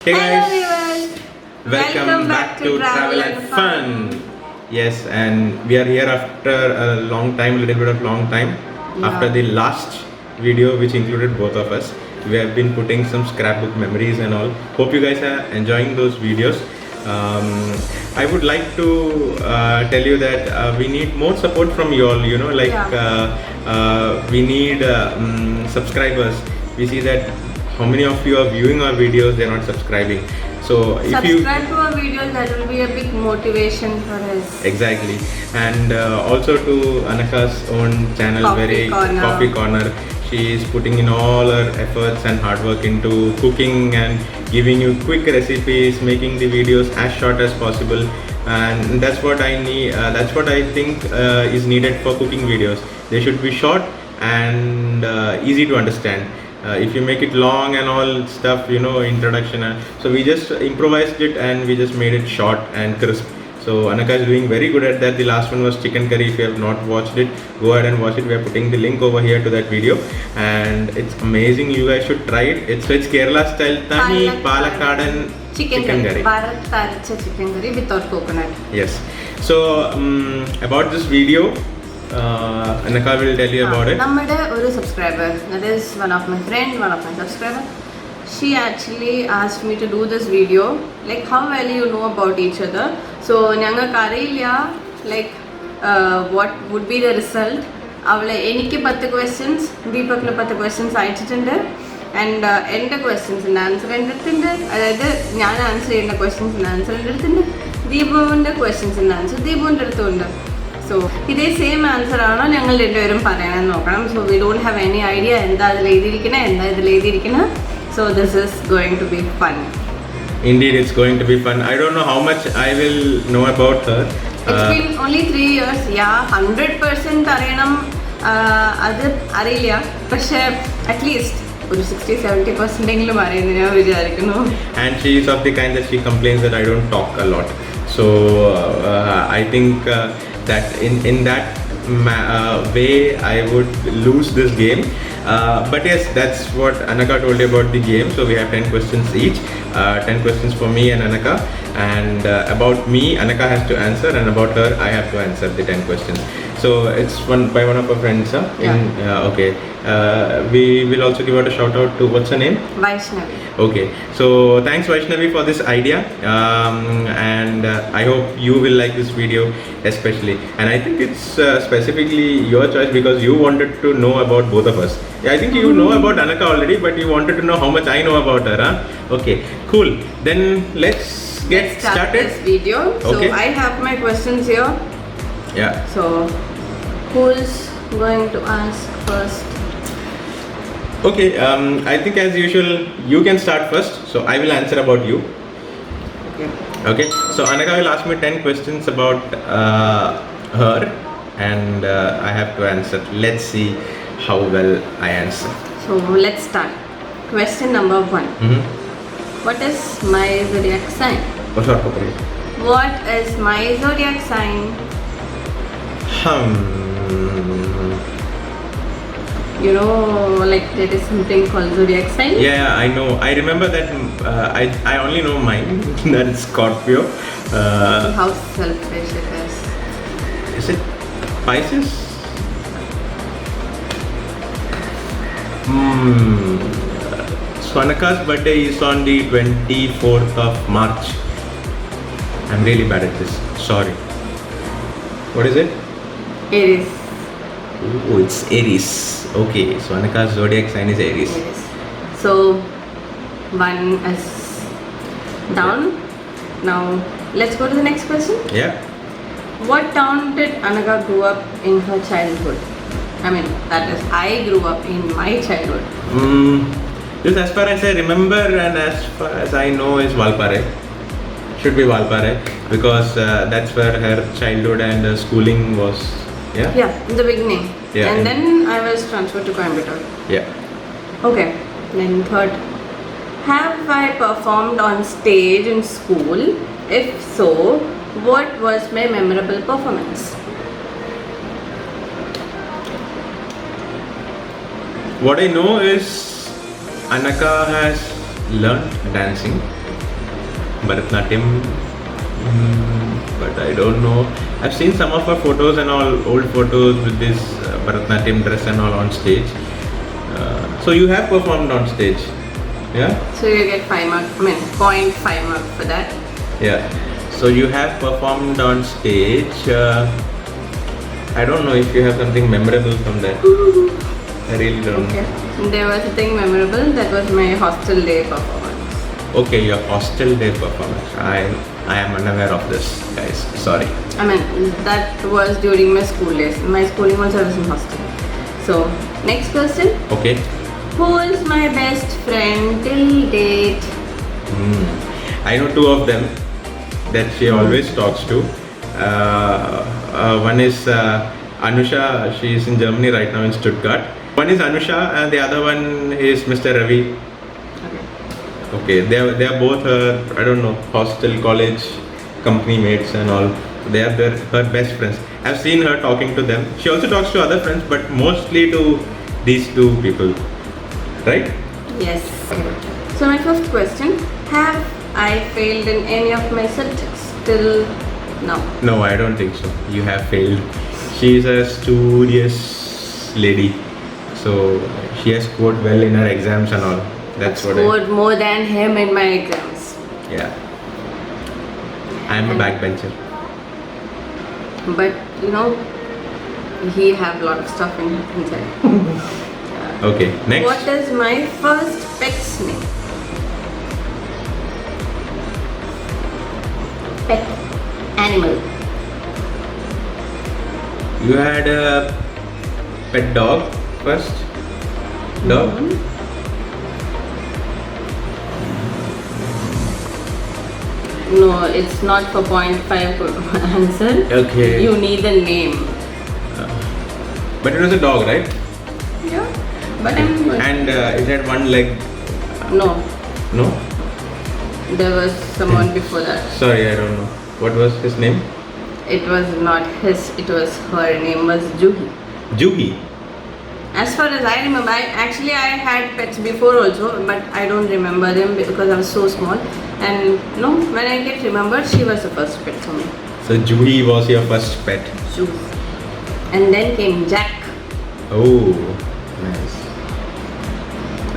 Hey Hello guys, everyone. welcome back to Travel and Fun. Yes, and we are here after a long time, little bit of long time. After the last video, which included both of us, we have been putting some scrapbook memories and all. Hope you guys are enjoying those videos. I would like to tell you that we need more support from you all. You know, like we need subscribers. We see that how many of you are viewing our videos, they're not subscribing. So if Subscribe to our videos, that will be a big motivation for us. exactly, and also to Anaka's own channel, Coffee Corner. She is putting in all her efforts and hard work into cooking and giving you quick recipes, making the videos as short as possible, and that's what I need. That's what I think is needed for cooking videos. They should be short and easy to understand. If you make it long and all stuff, you know, introduction, so we just improvised it and we just made it short and crisp. So Anaka is doing very good at that. The last one was chicken curry. If you have not watched it, go ahead and watch it. We are putting the link over here to that video, and it's amazing. You guys should try it. It's Kerala style Tani Palakkadan chicken curry. Chicken curry without coconut. Yes. So about this video, Anaka will tell you about it. നമ്മുടെ ഒരു subscriber, that is one of my friend, one of my subscriber. She actually asked me to do this video, like how well you know about each other. So ഞങ്ങൾക്ക് അറിയില്ല like what would be the result. അവളെ എനിക്ക് 10 questions, ദീപകിന് 10 questions അയച്ചിട്ടുണ്ട്. And എൻ്റെ ക്വസ്റ്റ്യൻസിൻ്റെ answer എൻ്റെ അടുത്തുണ്ട്. അതായത് ഞാൻ ആൻസർ ചെയ്യേണ്ട ക്വസ്റ്റ്യൻസിൻ്റെ ആൻസർ എൻ്റെ അടുത്തുണ്ട്. ദീപുവിൻ്റെ ക്വസ്റ്റ്യൻസിൻ്റെ ആൻസർ ദീപുവിൻ്റെ അടുത്തുണ്ട്. സോ ഇതേ സെയിം ആൻസർ ആണോ ഞങ്ങൾ രണ്ടുപേരും പറയണമെന്ന് നോക്കണം. So we don't have any idea എന്താ അതിൽ എഴുതിയിരിക്കണേ, എന്താ ഇതിൽ എഴുതിയിരിക്കണേ. So this is going to be fun. Indeed, it's going to be fun. I don't know how much I will know about her. It's been only 3 years. Yeah, 100% അറിയണം അത് അറിയില്ല, പക്ഷേ അറ്റ്ലീസ്റ്റ് ഒരു 60-70% എങ്കിലും അറിയുമെന്ന് ഞാൻ വിചാരിക്കുന്നു. And she is of the kind that she complains that I don't talk a lot. So I think that in that way I would lose this game. But yes, that's what Anaka told you about the game. So we have 10 questions each. 10 questions for me and Anaka. And about me, Anaka has to answer, and about her, I have to answer the 10 questions. So it's by one of our friends, huh? Okay. We will also give out a shout out to, what's her name? Vaishnavi. Okay. So thanks Vaishnavi for this idea. And I hope you will like this video especially. And I think it's specifically your choice because you wanted to know about both of us. Yeah, I think you know about Anaka already, but you wanted to know how much I know about her, huh? Okay, cool. Then let's get started this video. Okay. So I have my questions here. Yeah. So who's going to ask first? Okay, I think as usual you can start first, so I will answer about you. Okay, so Anaka will ask me 10 questions about her, and I have to answer. Let's see how well I answer. So let's start. Question number 1. What is my zodiac sign? What is my zodiac sign? You know, like there is something called zodiac sign. Yeah, I know. I remember that. I only know mine. That is Scorpio. How selfish it is. Is it Pisces? Swanaka's birthday is on the 24th of March. I'm really bad at this. Sorry. What is it? Aries. Oh, it's Aries. Okay, Swanaka's zodiac sign is Aries. Yes. So one is down. Now let's go to the next question. Yeah. What town did Anaka grew up in her childhood? I mean, that is, I grew up in my childhood. Just as far as I remember and as far as I know is Valpare. Should be Valpare because that's where her childhood and schooling was. Yeah? Yeah, in the beginning. Yeah, and then I was transferred to Coimbatore. Yeah. Okay, then third. Have I performed on stage in school? If so, what was my memorable performance? What I know is Anaka has learned dancing Bharatanatyam, but I don't know. I've seen some of her photos and all, old photos with this Bharatanatyam dress and all on stage. So you have performed on stage, yeah? So you get 5 mark, 0.5 mark for that. Yeah. So you have performed on stage. I don't know if you have something memorable from that. I really don't know. Okay. There was a thing memorable, that was my hostel day performance. Okay, your hostel day performance. I am unaware of this, guys. Sorry. I mean, that was during my school days. My schooling also was in hostel. So, next question. Okay. Who is my best friend till date? I know two of them that she always talks to. One is Anusha. She is in Germany right now in Stuttgart. One is Anusha and the other one is Mr. Ravi. Okay, they are both her, I don't know, hostel, college, company mates and all. They are her best friends. I've seen her talking to them. She also talks to other friends, but mostly to these two people. Right? Yes. So my first question, have I failed in any of my subjects till now? No, I don't think so. You have failed. She is a studious lady. So she has scored well in her exams and all. That's what Scored more than him in my exams. Yeah. I am a backbencher. But you know, he have a lot of stuff inside. Okay, next. What is my first pet's name? Pet animal. You had a pet dog first? Dog? No, it's not for 0.5 answer. Okay. You need the name. But it was a dog, right? Yeah. But I'm And it had one leg. no. No? There was someone before that. Sorry, I don't know. What was his name? It was not his, it was her name was Juhi. Juhi. As far as I remember, I had pets before also, but I don't remember them because I was so small. And no, when I get remembered, she was the first pet for me. So Juhi was your first pet. Juhi. And then came Jack. Oh, nice.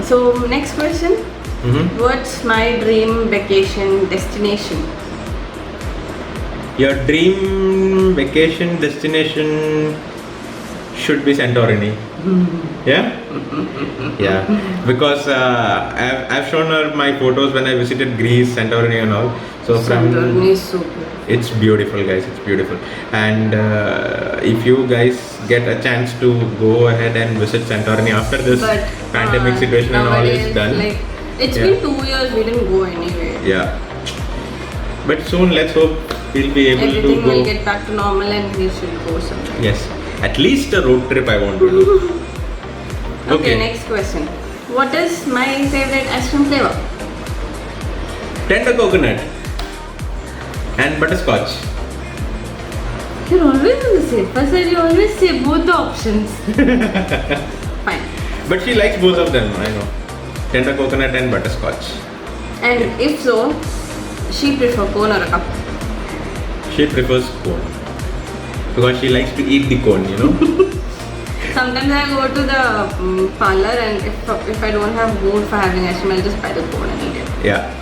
So next question. Mm-hmm. What's my dream vacation destination? Your dream vacation destination should be Santorini. Yeah? Yeah. Because I've shown her my photos when I visited Greece, Santorini and all. So Santorini is so good. it's beautiful, guys. It's beautiful. And if you guys get a chance to go ahead and visit Santorini after this pandemic situation and all is done. Like, it's been 2 years, we didn't go anywhere. Yeah. But soon, let's hope we'll be able Everything to go. will get back to normal and we should go somewhere. Yes. At least a road trip I want to do. Okay, next question. What is my favorite ice cream flavor? Tender coconut and butterscotch. You're always on the safer side, you always say both the options. Fine. But she likes both of them, I know. Tender coconut and butterscotch. And if so, she prefer cone or a cup? She prefers cone. Because she likes to eat the cone, you know. Sometimes I go to the parlor and if I don't have mood for having ice cream, I'll just buy the cone and eat it. Yeah.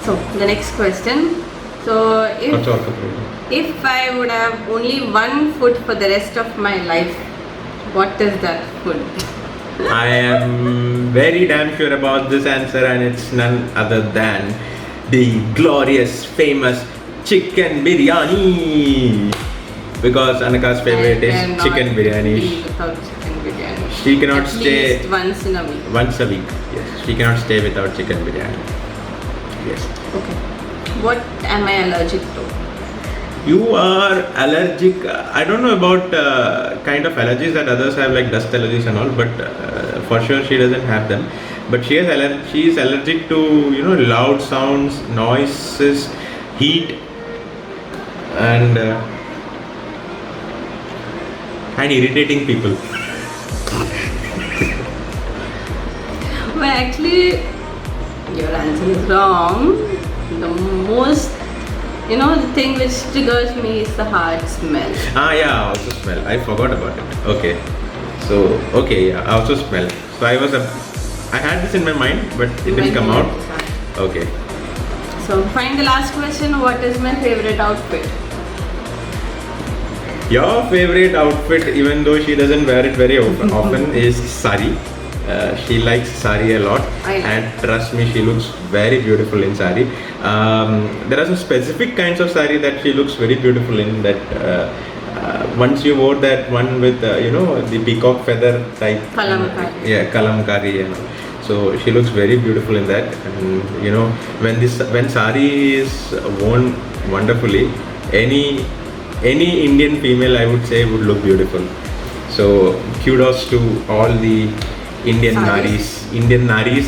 So, the next question. So, What's all the if I would have only one food for the rest of my life, what is that food? I am very damn sure about this answer, and it's none other than the glorious, famous chicken biryani. Because Anaka's favorite is chicken biryani. Without chicken biryani. She cannot At stay least once in a week. once a week. Yes, she cannot stay without chicken biryani. Yes. Okay. What am I allergic to? You are allergic. I don't know about kind of allergies that others have, like dust allergies and all, but for sure she doesn't have them. But she is allergic to, you know, loud sounds, noises, heat, and irritating people. Well, actually, Your answer is wrong. The most, the thing which triggers me is the hard smell. Yeah, also smell. I forgot about it. Okay. So, okay, yeah, I also smell. So I had this in my mind, but it didn't come out. Okay. So, find the last question. What is my favorite outfit? Your favorite outfit, even though she doesn't wear it very often, is sari. She likes sari a lot, and trust me, she looks very beautiful in sari. There are some specific kinds of sari that she looks very beautiful in. That once you wore that one with the peacock feather type, Kalamkari. Kalamkari, so she looks very beautiful in that. And when sari is worn wonderfully, any Indian female, I would say, would look beautiful. So kudos to all the Indian naris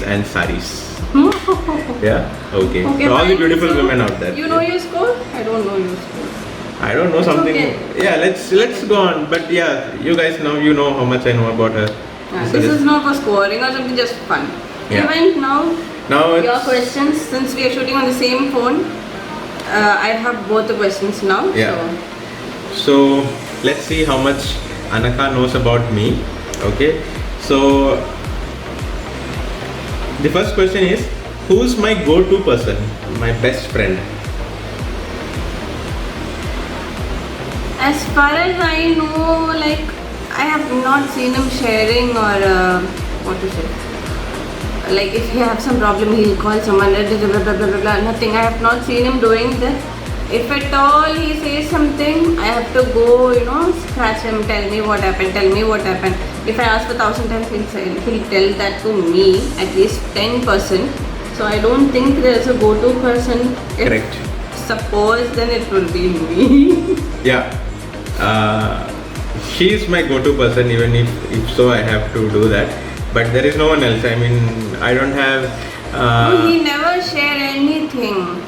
and saris. Yeah. Okay. So all the beautiful women out there. You know your score? I don't know your score. I don't know something. Okay. Yeah. Let's go on. But yeah, you guys know how much I know about her. This is not for scoring or something, just fun. Yeah. Even now it's, your questions, since we are shooting on the same phone, I have both the questions now. Yeah. So let's see how much Anaka knows about me. Okay. So the first question is, who's my go-to person, my best friend? As far as I know, I have not seen him sharing or what to say. Like if he have some problem, he'll call someone. Blah, blah, blah, blah, nothing. I have not seen him doing that. If at all he says something, I have to go, scratch him, tell me what happened. If I ask for 1,000 times, he'll tell that to me, at least 10%. So I don't think there's a go-to person. Correct. Suppose, then it will be me. Yeah. She is my go-to person, even if so I have to do that. But there is no one else. I mean, I don't have... No, he never share anything.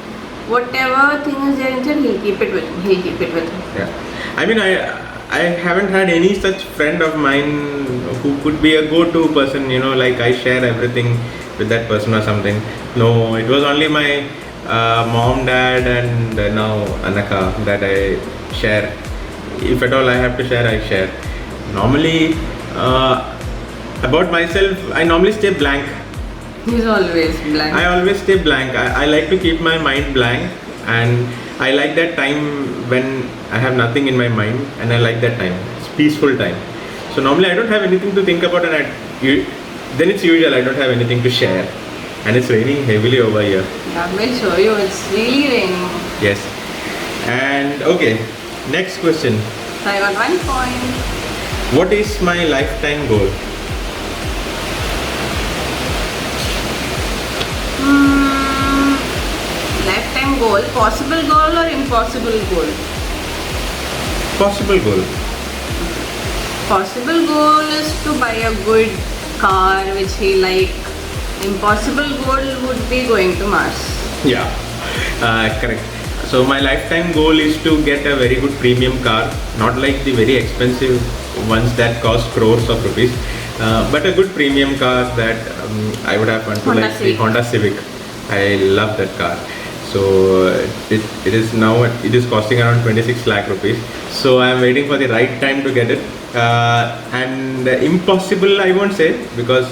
Whatever thing is there inside, he'll keep it with him. Yeah. I mean, I haven't had any such friend of mine who could be a go-to person, like I share everything with that person or something. No, it was only my mom, dad, and now Anaka that I share. If at all I have to share, I share. Normally, about myself, I normally stay blank. He's always blank. I always stay blank. I like to keep my mind blank, and I like that time when I have nothing in my mind, and I like that time. It's peaceful time. So normally I don't have anything to think about, and then it's usual I don't have anything to share. And it's raining heavily over here. I will show you. It's really raining. Yes. And okay, next question. So I got 1 point. What is my lifetime goal? Lifetime goal, possible goal or impossible goal? Possible goal. Possible goal is to buy a good car which he like. Impossible goal would be going to Mars. Yeah, correct. So my lifetime goal is to get a very good premium car, not like the very expensive ones that cost crores of rupees, but a good premium car that I would have fun to, like the Honda Civic. I love that car. So it is costing around 26 lakh rupees. So I am waiting for the right time to get it. And impossible, I won't say, because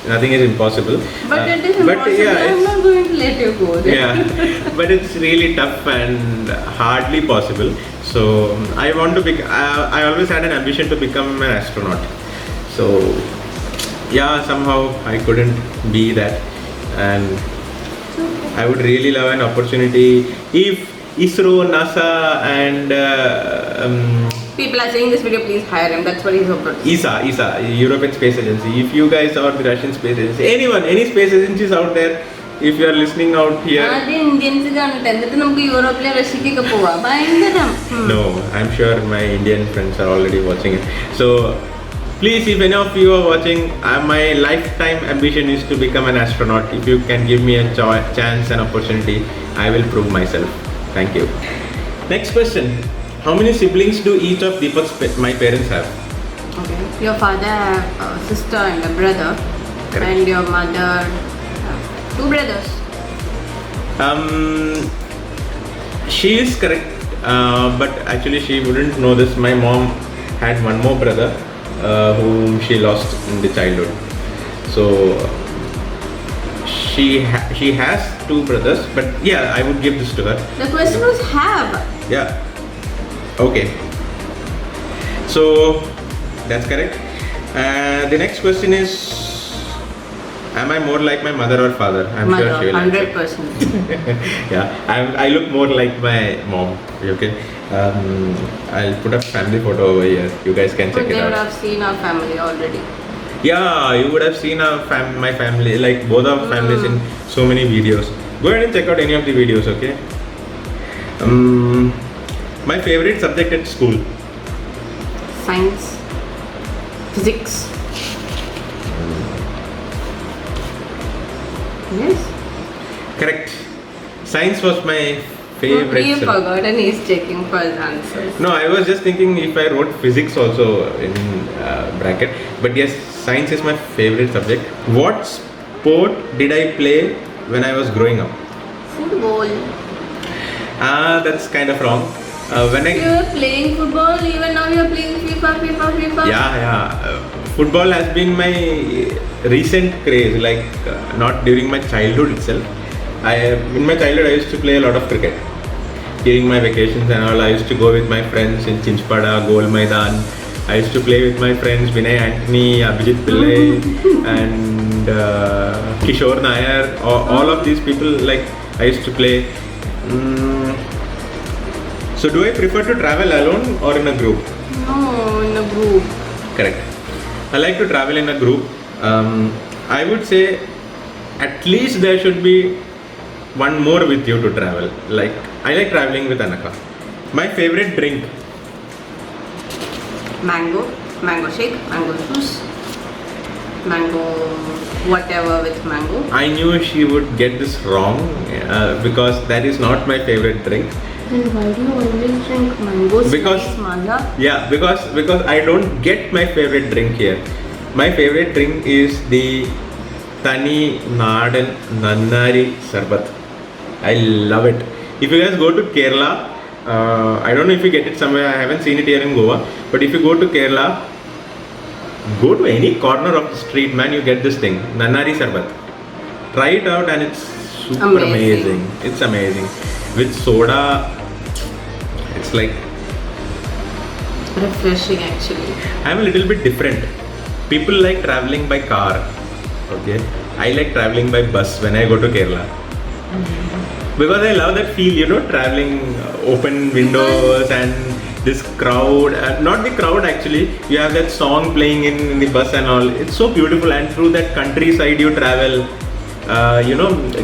nothing is impossible. But it is impossible. Yeah, I'm not going to let you go there. Yeah, but it's really tough and hardly possible. So I want to I always had an ambition to become an astronaut. So yeah, somehow I couldn't be that, and I would really love an opportunity if ISRO, NASA, and people are saying this video, please hire him. That's what he's hoping. ESA, European Space Agency. If you guys or the Russian Space Agency, anyone, any space agencies out there, if you are listening out here. No, I'm sure my Indian friends are already watching it. So please, if any of you are watching, my lifetime ambition is to become an astronaut. If you can give me a chance and opportunity, I will prove myself. Thank you. Next question. How many siblings do each of my parents have? Okay. Your father have a sister and a brother. Correct. And your mother 2 brothers. She is correct, but actually she wouldn't know this. My mom had one more brother whom she lost in the childhood. So she has 2 brothers, but yeah, I would give this to her. The question was have. Yeah. Okay. So that's correct. The next question is, am I more like my mother or father? I'm Mother, sure she will answer. 100%. Yeah, I look more like my mom. Okay. I'll put a family photo over here. You guys can check But it they would out. have seen our family already. Yeah, you would have seen my family, like both our families in so many videos. Go ahead and check out any of the videos, okay? My favorite subject at school. Science, physics. Yes. Correct. Science was my He favorite subject. forgot and he's checking for his answers. No, I was just thinking if I wrote physics also in bracket. But yes, science is my favorite subject. What sport did I play when I was growing up? Football. That's kind of wrong. When I You were playing football, even now you're playing FIFA. yeah, football has been my recent craze. Like not during my childhood itself. In my childhood I used to play a lot of cricket. During my vacations and all, I used to go with my friends in Chinchpada, Gol Maidan. I used to play with my friends Vinay Antony, Abhijit Pillai, and Kishore Nair. All of these people, like I used to play. So, do I prefer to travel alone or in a group? No, in a group. Correct. I like to travel in a group. I would say at least there should be one more with you to travel. Like I like traveling with Anaka. My favorite drink. Mango shake, mango juice, mango whatever with mango. I knew she would get this wrong because that is not my favorite drink. Then why do you always drink mango Because- spice mala? Yeah, because I don't get my favorite drink here. My favorite drink is the Tani Nadan Nannari Sarbat. I love it. If you guys go to Kerala, I don't know if you get it somewhere. I haven't seen it here in Goa. But if you go to Kerala, go to any corner of the street, man, you get this thing, Nannari Sarbat. Try it out, and it's super amazing. It's amazing. With soda, it's like Refreshing actually. I'm a little bit different. People like traveling by car. Okay, I like traveling by bus when I go to Kerala. Because I love that feel, traveling open windows and this crowd. Not the crowd actually. You have that song playing in the bus and all. It's so beautiful, and through that countryside you travel.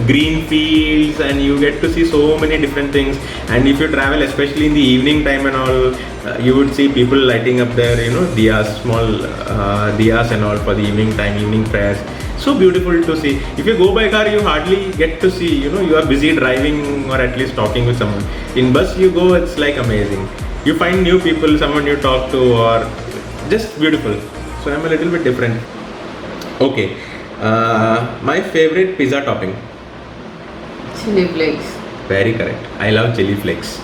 Green fields, and you get to see so many different things. And if you travel, especially in the evening time and all, you would see people lighting up their, diyas, small diyas and all for the evening time, evening prayers. So beautiful to see. If you go by car, you hardly get to see, you are busy driving or at least talking with someone. In bus you go, it's like amazing. You find new people, someone you talk to, or just beautiful. So I'm a little bit different. Okay. My favorite pizza topping. Chili flakes. Very correct. I love chili flakes.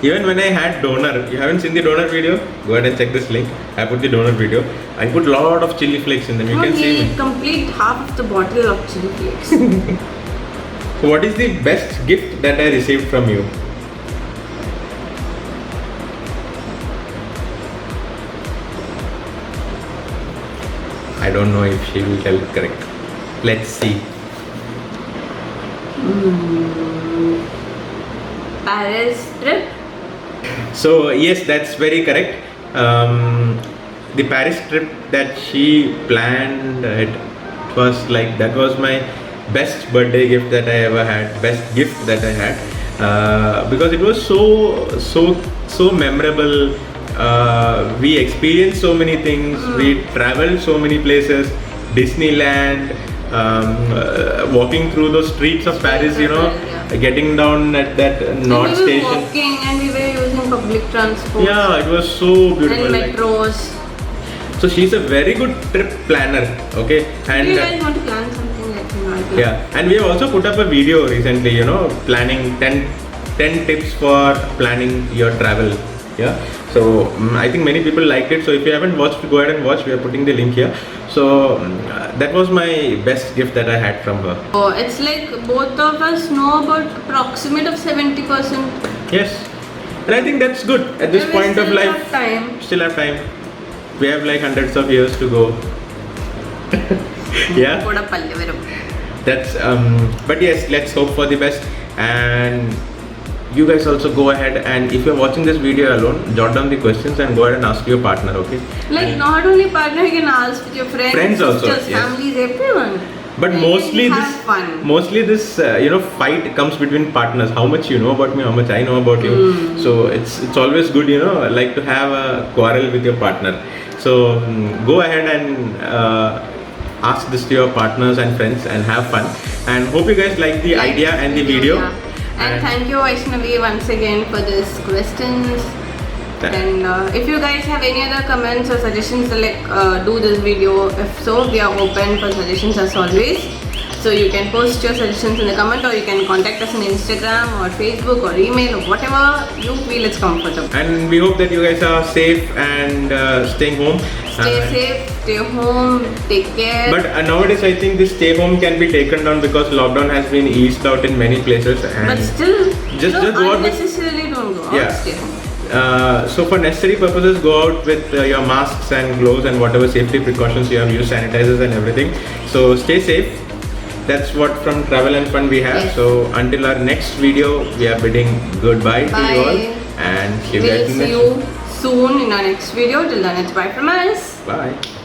Even when I had doner, you haven't seen the doner video? Go ahead and check this link. I put the doner video. I put lot of chili flakes in them. You can see me. Complete half of the bottle of chili flakes. So what is the best gift that I received from you? I don't know if she will tell it correct. Let's see. Paris trip. So yes, that's very correct. The Paris trip that she planned, it was like, that was my best birthday gift that I ever had. Best gift that I had, because it was so memorable. We experienced so many things. We traveled so many places. Disneyland, walking through those streets of Paris, getting down at that North We were Station. walking and we were using public transport. Yeah, it was so beautiful. And like- metros. So she's a very good trip planner. Okay, Do and you guys want to plan something? Let me know. I'll definitely. Yeah, and we have also put up a video recently, you know, planning 10 tips for planning your travel. Yeah, so I think many people liked it. So if you haven't watched, go ahead and watch. We are putting the link here. So that was my best gift that I had from her. Oh, it's like both of us know about approximate of 70%. Yes, and I think that's good at this And we point of still life. have time. Still have time. We have like hundreds of years to go. Yeah. Kuda palle varum. That's but yes, let's hope for the best. And you guys also go ahead, and if you're watching this video alone, jot down the questions and go ahead and ask your partner, okay? Like And- not only partner, you can ask with your friends, Friends also, sisters, yes. families, everyone. but Like, mostly have this fun. you know, fight comes between partners. How much you know about me, how much I know about you. So it's always good, you know, like to have a quarrel with your partner. So go ahead and ask this to your partners and friends and have fun. And hope you guys like the Like idea this and the video. yeah. And thank you Vaishnavi once again for this questions. Tha- And if you guys have any other comments or suggestions to like do this video, if so, we are open for suggestions as always. So you can post your suggestions in the comment, or you can contact us on Instagram or Facebook or email or whatever you feel is comfortable. And we hope that you guys are safe and staying home. Stay safe, stay home, take care. But nowadays, I think this stay home can be taken down because lockdown has been eased out in many places. And But still, Just go out with- unnecessarily don't go out, Yeah. stay home. So for necessary purposes, go out with your masks and gloves and whatever safety precautions you have used, sanitizers and everything. So stay safe. That's what from Travel and Fun we have. Yes. So until our next video, we are bidding goodbye to you all, Bye. and see you We'll guys in the see next. you soon in our next video. Till then, it's bye from us. Bye.